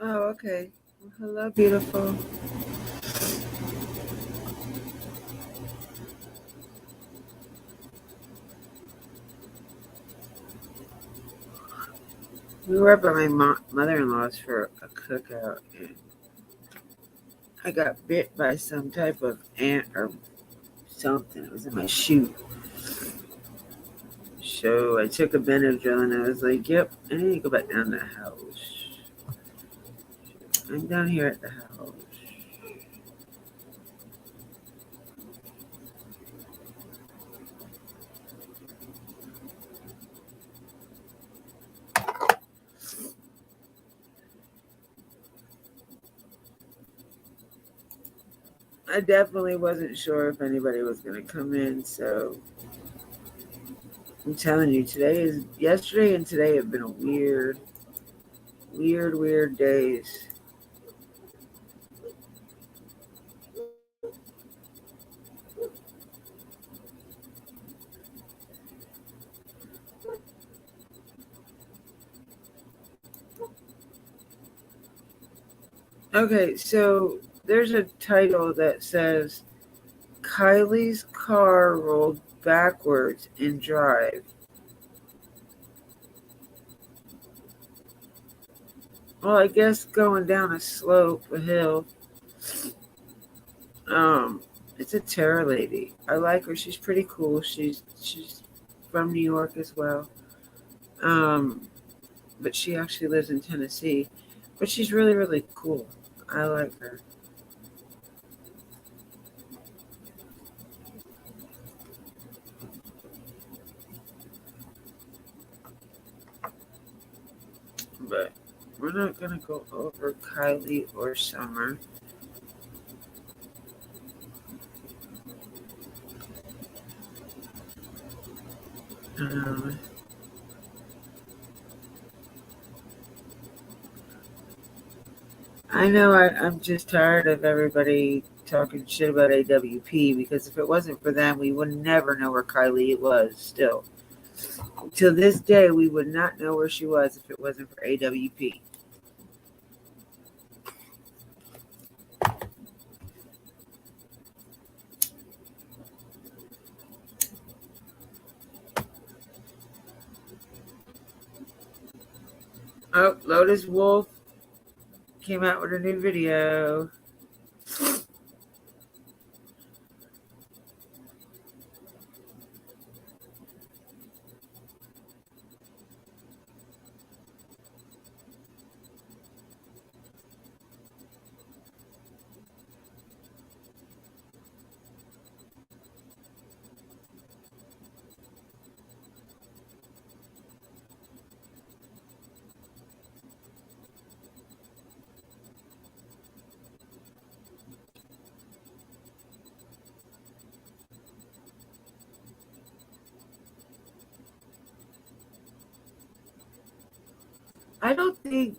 Oh, okay. Well, hello, beautiful. We were up at my mother-in-law's for a cookout, and I got bit by some type of ant or something. It was in my shoe. So I took a Benadryl, and I was like, "Yep, I need to go back down to the house. I'm down here at the house." I definitely wasn't sure if anybody was going to come in, so I'm telling you, yesterday and today have been a weird days. Okay, so there's a title that says Kylie's car rolled backwards in drive. Well, I guess going down a slope, a hill. Um, it's a terror lady. I like her. She's pretty cool. She's from New York as well. Um, but she actually lives in Tennessee. But she's really cool. I like her. But we're not gonna go over Kylie or Summer. Um, I know I'm just tired of everybody talking shit about AWP because if it wasn't for them, we would never know where Kylie was still. Till this day, we would not know where she was if it wasn't for AWP. Oh, Lotus Wolf came out with a new video. I don't think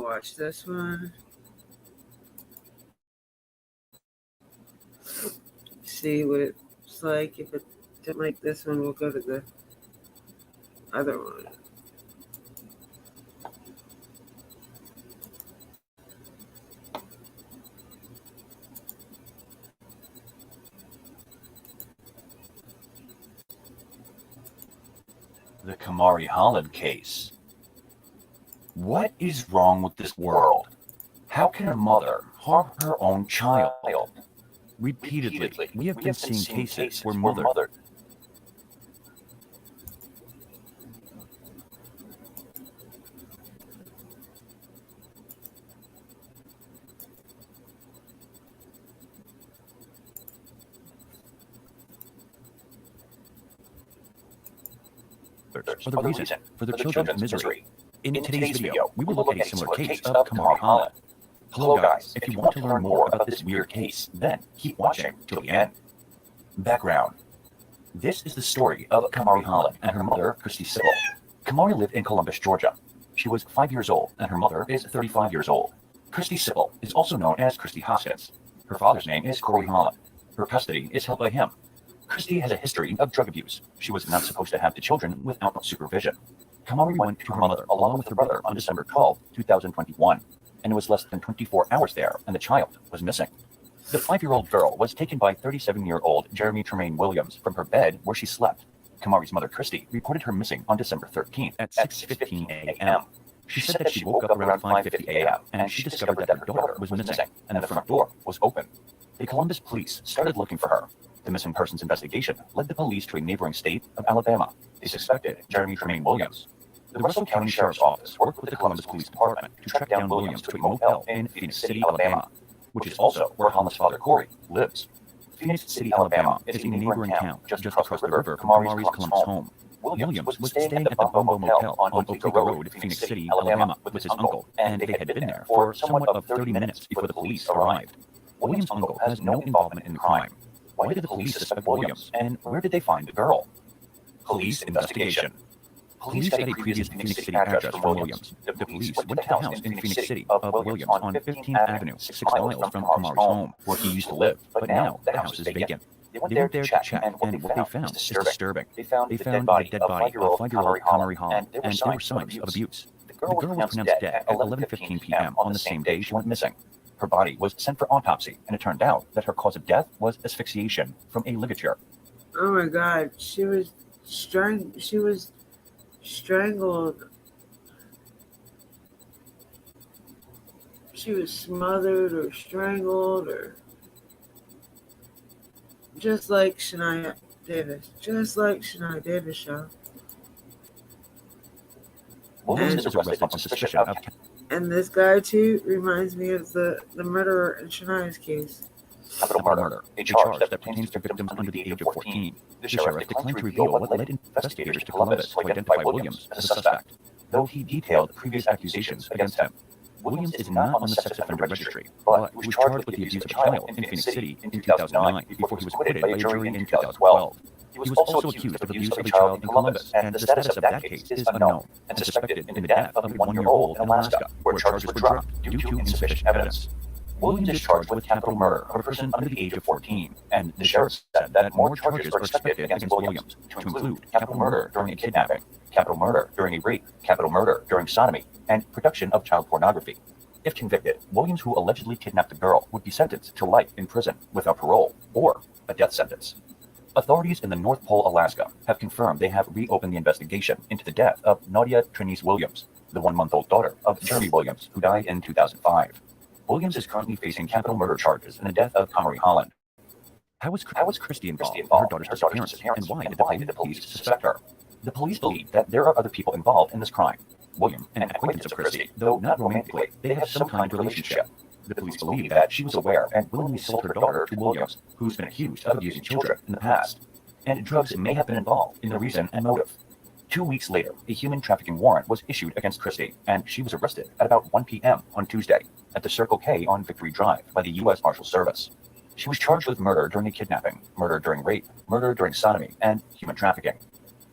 watch this one. See what it's like. If it didn't like this one, we'll go to the other one. The Kamari Holland case. What is wrong with this world? How can a mother harm her own child? Repeatedly, we have been seeing cases where mother... are the reason for their children's misery. In today's video, we will look at a similar case of Kamari Holland. Hello guys, if you want to learn more about this weird case, then keep watching till the end. Background. This is the story of Kamari Holland and her mother, Christy Sybil. Kamari lived in Columbus, Georgia. She was 5 years old and her mother is 35 years old. Christy Sybil is also known as Christy Hoskins. Her father's name is Corey Holland. Her custody is held by him. Christy has a history of drug abuse. She was not supposed to have the children without supervision. Kamari went to her mother along with her brother on December 12, 2021, and it was less than 24 hours there and the child was missing. The 5-year-old girl was taken by 37-year-old Jeremy Tremaine Williams from her bed where she slept. Kamari's mother, Christy, reported her missing on December 13th at 6:15 a.m. She said that she woke up around 5:50 a.m. and she discovered that her daughter was missing and the front door was open. The Columbus police started looking for her. The missing persons investigation led the police to a neighboring state of Alabama. They suspected Jeremy Tremaine Williams. The Russell County Sheriff's Office worked with the Columbus Police Department to track down Williams to a motel in Phoenix City, Alabama, which is also where Holland's father, Corey, lives. Phoenix City, Alabama is a neighboring town just across the river from Kamari's Columbus home. Williams was staying at the Bumbo Motel on Oatego Road, Phoenix City, Alabama, with his uncle, and they had been there for somewhat of 30 minutes before the police arrived. Williams' uncle has no involvement in the crime. Why did the police suspect Williams, and where did they find the girl? Police investigation. Police had a previous Phoenix City address from Williams. The police went to the house in Phoenix City of Williams on 15th Avenue, 6 miles from Kamari's home, where he used to live, but now the house is vacant. They went there to check, and what they found is disturbing. They found the dead body of 5-year-old Kamari Holland, and there were signs of abuse. The girl was pronounced dead at 11:15 p.m. on the same day she went missing. Her body was sent for autopsy, and it turned out that her cause of death was asphyxiation from a ligature. Oh my God, she was strangled. She was smothered or strangled, or just like Shania Davis. Y'all. Williams is arrested on suspicion of... And this guy too reminds me of the murderer in Shania's case. Capital murder, a charge that pertains to victims under the age of 14. The sheriff declined to reveal what led investigators to Columbus to identify Williams as a suspect, though he detailed previous accusations against him. Williams is not on the sex offender registry, but he was charged with the abuse of a child in Phoenix City in 2009 before he was acquitted by a jury in 2012. He was also accused of abuse of a child in Columbus, and the status of that case is unknown, and suspected in the death of a 1-year-old in Alaska, where charges were dropped due to insufficient evidence. Williams is charged with capital murder of a person under the age of 14, and the sheriff said that more charges are expected against Williams, to include capital murder during a kidnapping, capital murder during a rape, capital murder during sodomy, and production of child pornography. If convicted, Williams, who allegedly kidnapped the girl, would be sentenced to life in prison without parole, or a death sentence. Authorities in the North Pole, Alaska, have confirmed they have reopened the investigation into the death of Nadia Trinice Williams, the 1-month-old daughter of Jeremy Williams, who died in 2005. Williams is currently facing capital murder charges in the death of Kamari Holland. How was Christy involved in her daughter's disappearance, and why did the police suspect her? The police believe that there are other people involved in this crime. William, an acquaintance of Christy, though not romantically, they have some kind of relationship. The police believe that she was aware and willingly sold her daughter to Williams, who's been accused of abusing children in the past. And drugs may have been involved in the reason and motive. 2 weeks later, a human trafficking warrant was issued against Christy, and she was arrested at about 1 p.m. on Tuesday at the Circle K on Victory Drive by the U.S. Marshal Service. She was charged with murder during a kidnapping, murder during rape, murder during sodomy, and human trafficking.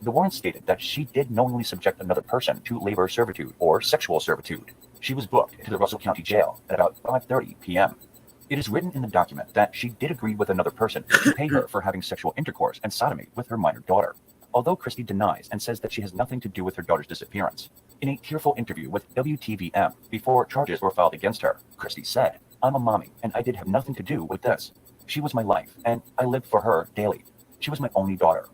The warrant stated that she did knowingly subject another person to labor servitude or sexual servitude. She was booked into the Russell County Jail at about 5:30 p.m. It is written in the document that she did agree with another person to pay her for having sexual intercourse and sodomy with her minor daughter, although Christy denies and says that she has nothing to do with her daughter's disappearance. In a tearful interview with WTVM before charges were filed against her, Christy said, "I'm a mommy, and I did have nothing to do with this. She was my life, and I lived for her daily. She was my only daughter."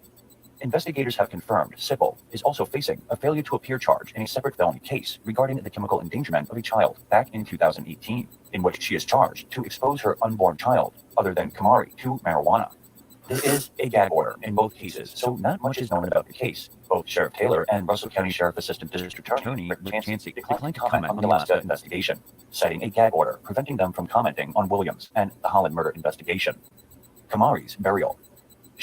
Investigators have confirmed Sipple is also facing a failure to appear charge in a separate felony case regarding the chemical endangerment of a child back in 2018, in which she is charged to expose her unborn child, other than Kamari, to marijuana. There is a gag order in both cases, so not much is known about the case. Both Sheriff Taylor and Russell County Sheriff Assistant District Attorney Rick Chansey declined to comment on the Alaska investigation, citing a gag order preventing them from commenting on Williams and the Holland murder investigation. Kamari's burial.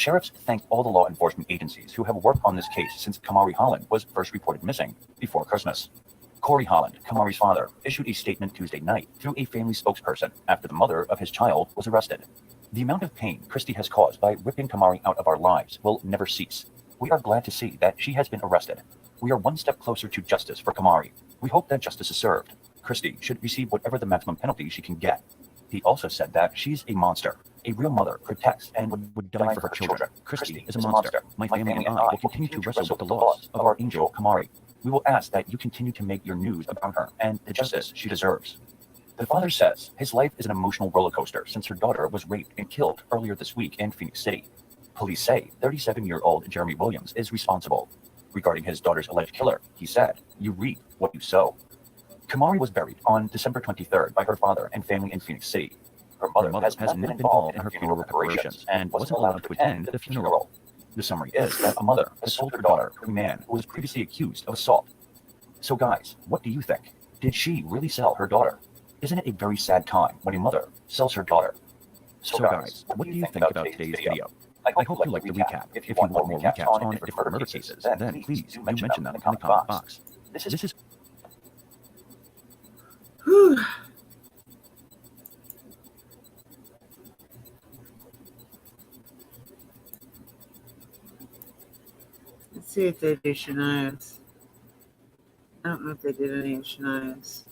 Sheriffs thanked all the law enforcement agencies who have worked on this case since Kamari Holland was first reported missing before Christmas. Corey Holland, Kamari's father, issued a statement Tuesday night through a family spokesperson after the mother of his child was arrested. "The amount of pain Christy has caused by ripping Kamari out of our lives will never cease. We are glad to see that she has been arrested. We are one step closer to justice for Kamari. We hope that justice is served. Christy should receive whatever the maximum penalty she can get." He also said that she's a monster. A real mother protects and would die for her children. Christy is a monster. My family and I will continue to wrestle with the loss of our angel Kamari. We will ask that you continue to make your news about her and the justice she deserves. The father says his life is an emotional roller coaster since her daughter was raped and killed earlier this week in Phoenix City. Police say 37-year-old Jeremy Williams is responsible. Regarding his daughter's alleged killer, he said, "You reap what you sow." Kamari was buried on December 23rd by her father and family in Phoenix City. Her mother has not been involved in her funeral preparations and wasn't allowed to attend the funeral. The summary is that a mother has sold her daughter to a man who was previously accused of assault. So guys, what do you think? Did she really sell her daughter? Isn't it a very sad time when a mother sells her daughter? So guys, what do you think about today's video? I hope you liked the recap. If you want more recaps on different murder cases, then please do mention them in the comment box. This is Whew. Let's see if they do Shania's. I don't know if they did any of Shania's.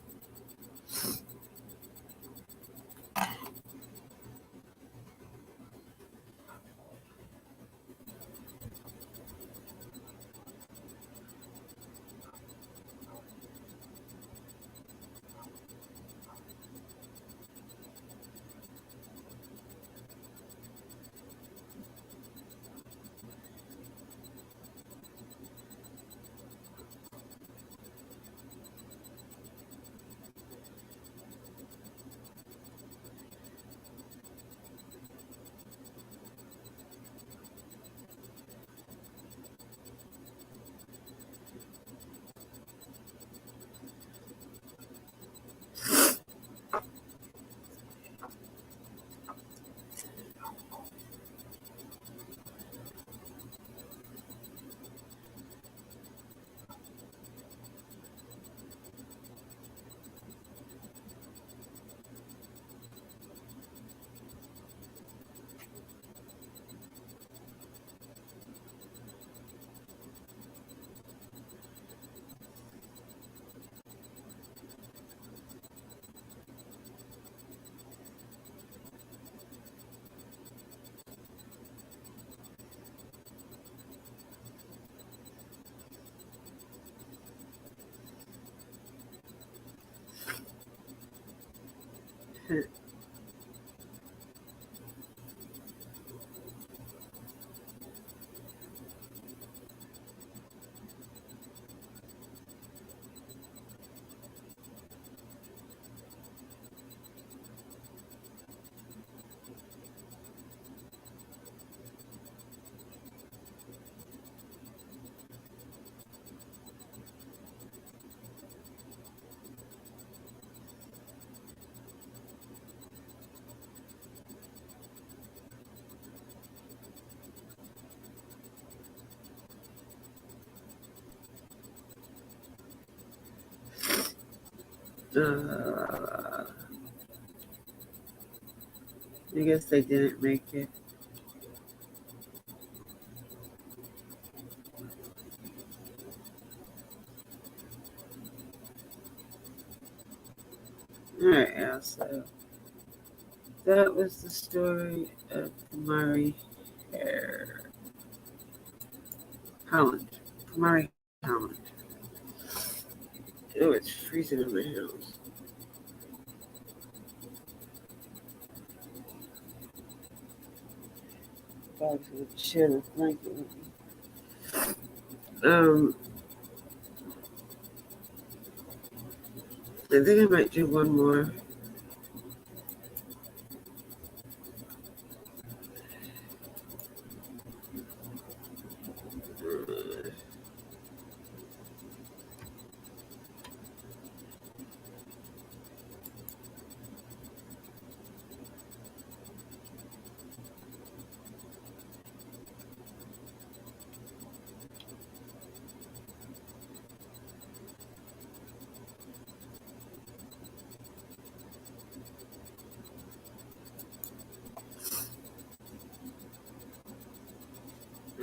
I guess they didn't make it. Alright, Al, so that was the story of Murray Holland. Murray Holland. Oh, it's freezing in my house. Back to the share the blanket with me. I think I might do one more.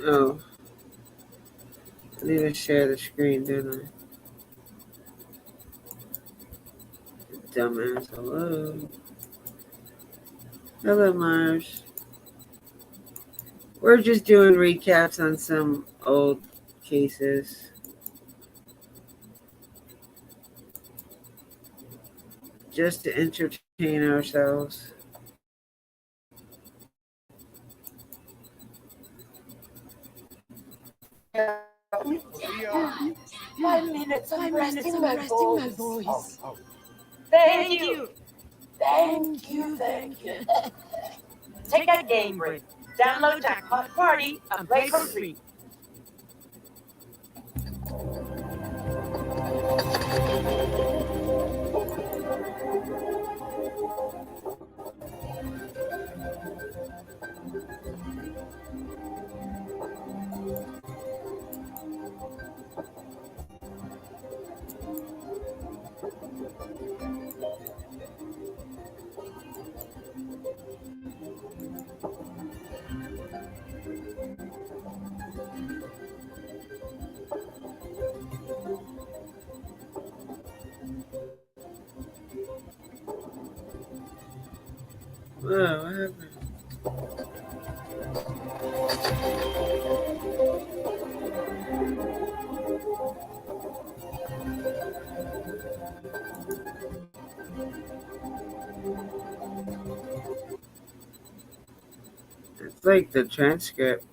Oh, I need to share the screen, don't I? Dumbass. Hello. Hello, Mars. We're just doing recaps on some old cases. Just to entertain ourselves. Five minutes, I'm resting my voice. Thank you. Thank you. Take that game break. Download Jackpot Party and play for free. Whoa, what happened? It's like the transcript.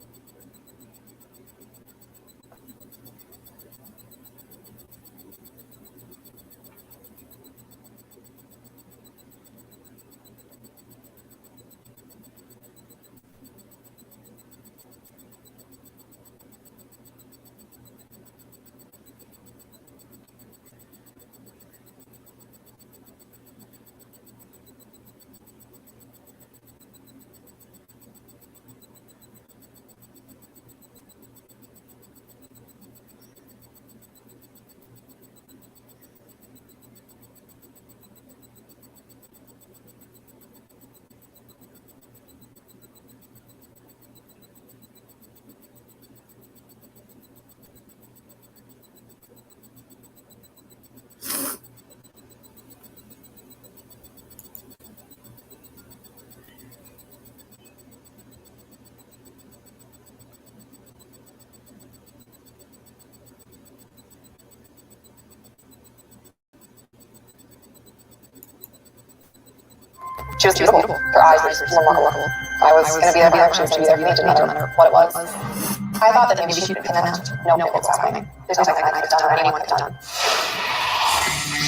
She was beautiful. Her eyes were remarkable. I was going to be there. She was going to be there for me. It didn't matter what it was. I thought that maybe she could have been announced. No, it was happening. There's nothing I could have done or anyone could have done.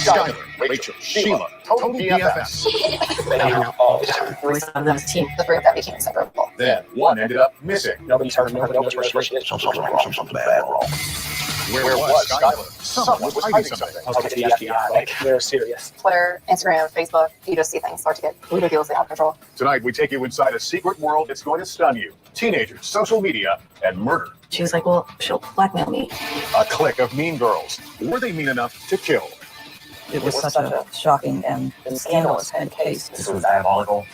Skyler, Rachel, Sheila, total BFFs. They now all determined. We saw them as a team, the group that became inseparable. Then one ended up missing. Nobody's heard of her. Nobody's where she is. Something bad wrong. Where was Skyler? Someone was hiding something. Okay, to the FBI, like, they're serious. Twitter, Instagram, Facebook, you just see things start to get ridiculously out of control. Tonight, we take you inside a secret world that's going to stun you. Teenagers, social media, and murder. She was like, well, she'll blackmail me. A clique of mean girls. Were they mean enough to kill? It was such a shocking and scandalous head case. This was diabolical.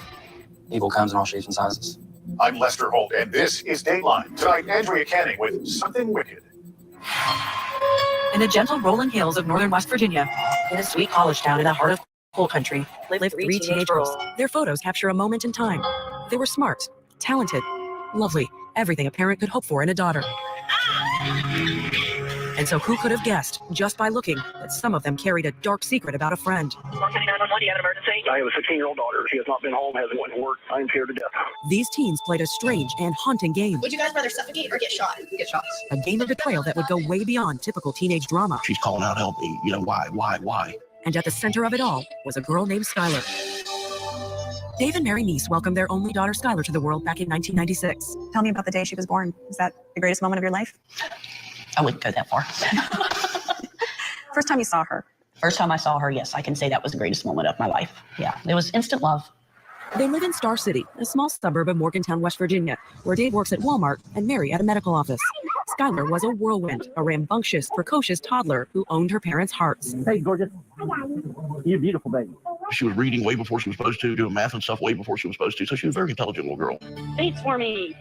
Evil comes in all shapes and sizes. I'm Lester Holt, and this is Dateline. Tonight, Andrea Canning with Something Wicked. In the gentle rolling hills of northern West Virginia, in a sweet college town in the heart of whole country lived three teenage girls. Their photos capture a moment in time. They were smart, talented, lovely, everything a parent could hope for in a daughter. And so who could have guessed, just by looking, that some of them carried a dark secret about a friend? I have a 16-year-old daughter. She has not been home, hasn't went to work. I am scared to death. These teens played a strange and haunting game. Would you guys rather suffocate or get shot? Get shot. A game of betrayal that would go way beyond typical teenage drama. She's calling out, help me. You know, why? And at the center of it all was a girl named Skylar. Dave and Mary Neese welcomed their only daughter Skylar to the world back in 1996. Tell me about the day she was born. Is that the greatest moment of your life? I wouldn't go that far. First time you saw her? First time I saw her, yes, I can say that was the greatest moment of my life. Yeah, it was instant love. They live in Star City, a small suburb of Morgantown, West Virginia, where Dave works at Walmart and Mary at a medical office. Skylar was a whirlwind, a rambunctious, precocious toddler who owned her parents' hearts. Hey, gorgeous. You're a beautiful baby. She was reading way before she was supposed to, doing math and stuff way before she was supposed to, so she was a very intelligent little girl. Thanks for me.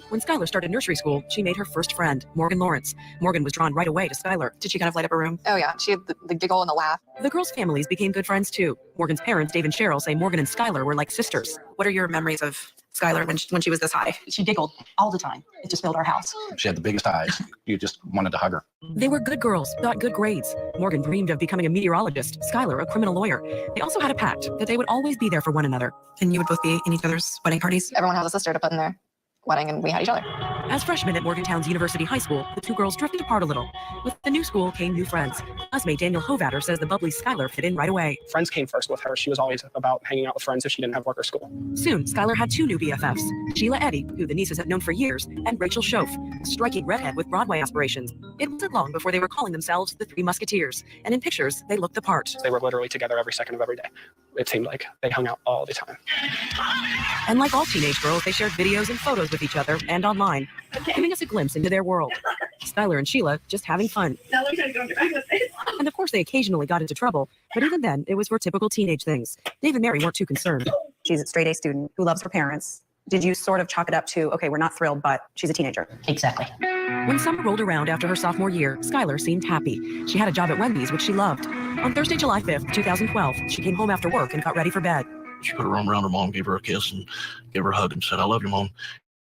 When Skylar started nursery school, she made her first friend, Morgan Lawrence. Morgan was drawn right away to Skylar. Did she kind of light up a room? Oh yeah, she had the giggle and the laugh. The girls' families became good friends too. Morgan's parents, Dave and Cheryl, say Morgan and Skylar were like sisters. What are your memories of Skylar when she was this high? She giggled all the time. It just filled our house. She had the biggest eyes. You just wanted to hug her. They were good girls, got good grades. Morgan dreamed of becoming a meteorologist, Skylar a criminal lawyer. They also had a pact that they would always be there for one another. And you would both be in each other's wedding parties? Everyone has a sister to put in their wedding, and we had each other. As freshmen at Morgantown's University High School, the two girls drifted apart a little. With the new school came new friends. Classmate Daniel Hovatter says the bubbly Skylar fit in right away. Friends came first with her. She was always about hanging out with friends if she didn't have work or school. Soon, Skylar had two new BFFs, Sheila Eddy, who the nieces had known for years, and Rachel Schoaf, a striking redhead with Broadway aspirations. It wasn't long before they were calling themselves the Three Musketeers, and in pictures, they looked the part. They were literally together every second of every day. It seemed like they hung out all the time. And like all teenage girls, they shared videos and photos with each other and online, giving us a glimpse into their world. Skylar and Sheila just having fun. And of course, they occasionally got into trouble, but even then, it was for typical teenage things. Dave and Mary weren't too concerned. She's a straight A student who loves her parents. Did you sort of chalk it up to, okay, we're not thrilled, but she's a teenager? Exactly. When summer rolled around after her sophomore year, Skylar seemed happy. She had a job at Wendy's, which she loved. On Thursday, July 5th, 2012, she came home after work and got ready for bed. She put her arm around her mom, gave her a kiss, and gave her a hug and said, I love you, Mom.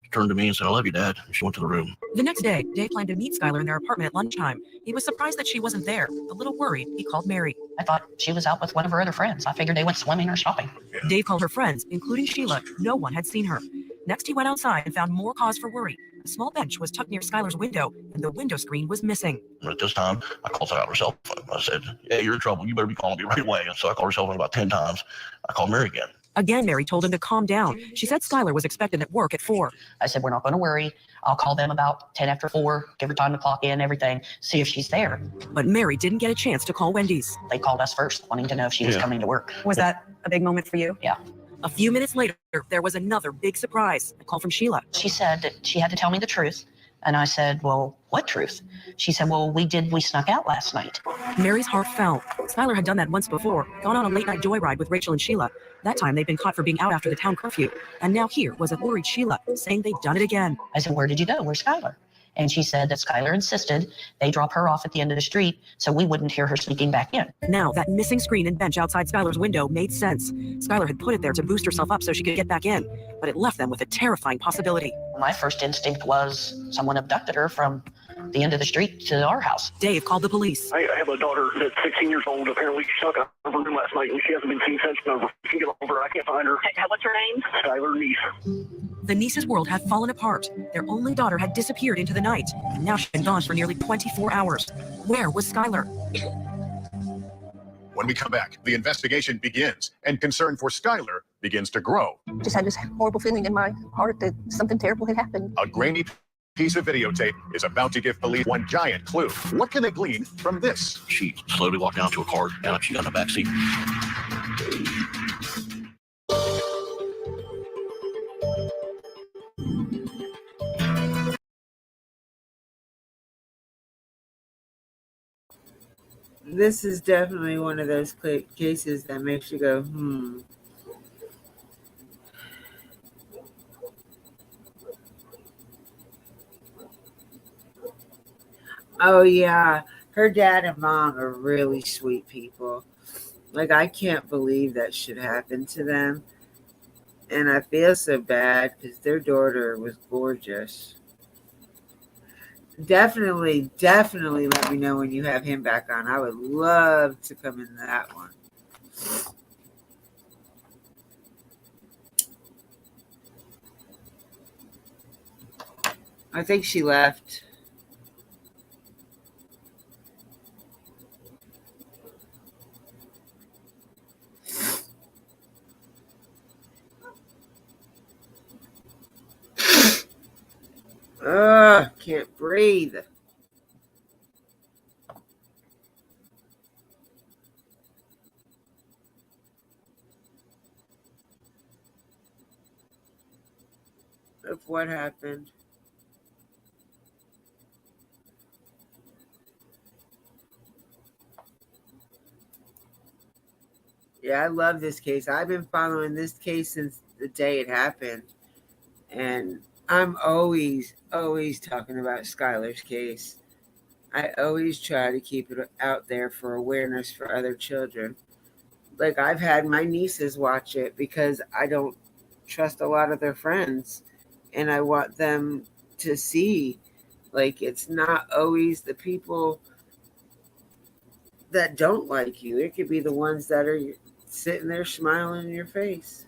She turned to me and said, I love you, Dad. And she went to the room. The next day, Dave planned to meet Skylar in their apartment at lunchtime. He was surprised that she wasn't there. A little worried, he called Mary. I thought she was out with one of her other friends. I figured they went swimming or shopping. Dave called her friends, including Sheila. No one had seen her. Next, he went outside and found more cause for worry. A small bench was tucked near Skylar's window, and the window screen was missing. And at this time, I called her out her cell phone. I said, yeah, you're in trouble. You better be calling me right away. And so I called her cell phone about 10 times. I called Mary again. Again, Mary told him to calm down. She said Skylar was expected at work at 4. I said, we're not going to worry. I'll call them about 10 after 4, give her time to clock in, everything, see if she's there. But Mary didn't get a chance to call Wendy's. They called us first, wanting to know if she was coming to work. Was that a big moment for you? Yeah. A few minutes later, there was another big surprise, a call from Sheila. She said that she had to tell me the truth. And I said, well, what truth? She said, well, we snuck out last night. Mary's heart fell. Skylar had done that once before, gone on a late-night joyride with Rachel and Sheila. That time, they'd been caught for being out after the town curfew. And now here was a worried Sheila, saying they'd done it again. I said, where did you go? Where's Skylar? And she said that Skylar insisted they drop her off at the end of the street so we wouldn't hear her sneaking back in. Now, that missing screen and bench outside Skylar's window made sense. Skylar had put it there to boost herself up so she could get back in, but it left them with a terrifying possibility. My first instinct was someone abducted her from the end of the street to our house. Dave called the police. I have a daughter that's 16 years old. Apparently, she snuck out of her room last night, and she hasn't been seen since. She can get over. I can't find her. Hey, what's her name? Skylar Neese. The niece's world had fallen apart. Their only daughter had disappeared into the night, and now she'd been gone for nearly 24 hours. Where was Skylar? When we come back, the investigation begins, and concern for Skylar begins to grow. Just had this horrible feeling in my heart that something terrible had happened. A grainy piece of videotape is about to give police one giant clue. What can they glean from this? She slowly walked down to a car, and she got in the back seat. This is definitely one of those cases that makes you go, Oh, yeah. Her dad and mom are really sweet people. Like, I can't believe that shit happened to them. And I feel so bad because their daughter was gorgeous. Definitely let me know when you have him back on. I would love to come into that one. I think she left. Ugh, can't breathe. Of what happened. Yeah, I love this case. I've been following this case since the day it happened. And I'm always talking about Skylar's case. I always try to keep it out there for awareness for other children. Like, I've had my nieces watch it because I don't trust a lot of their friends. And I want them to see, like, it's not always the people that don't like you. It could be the ones that are sitting there smiling in your face.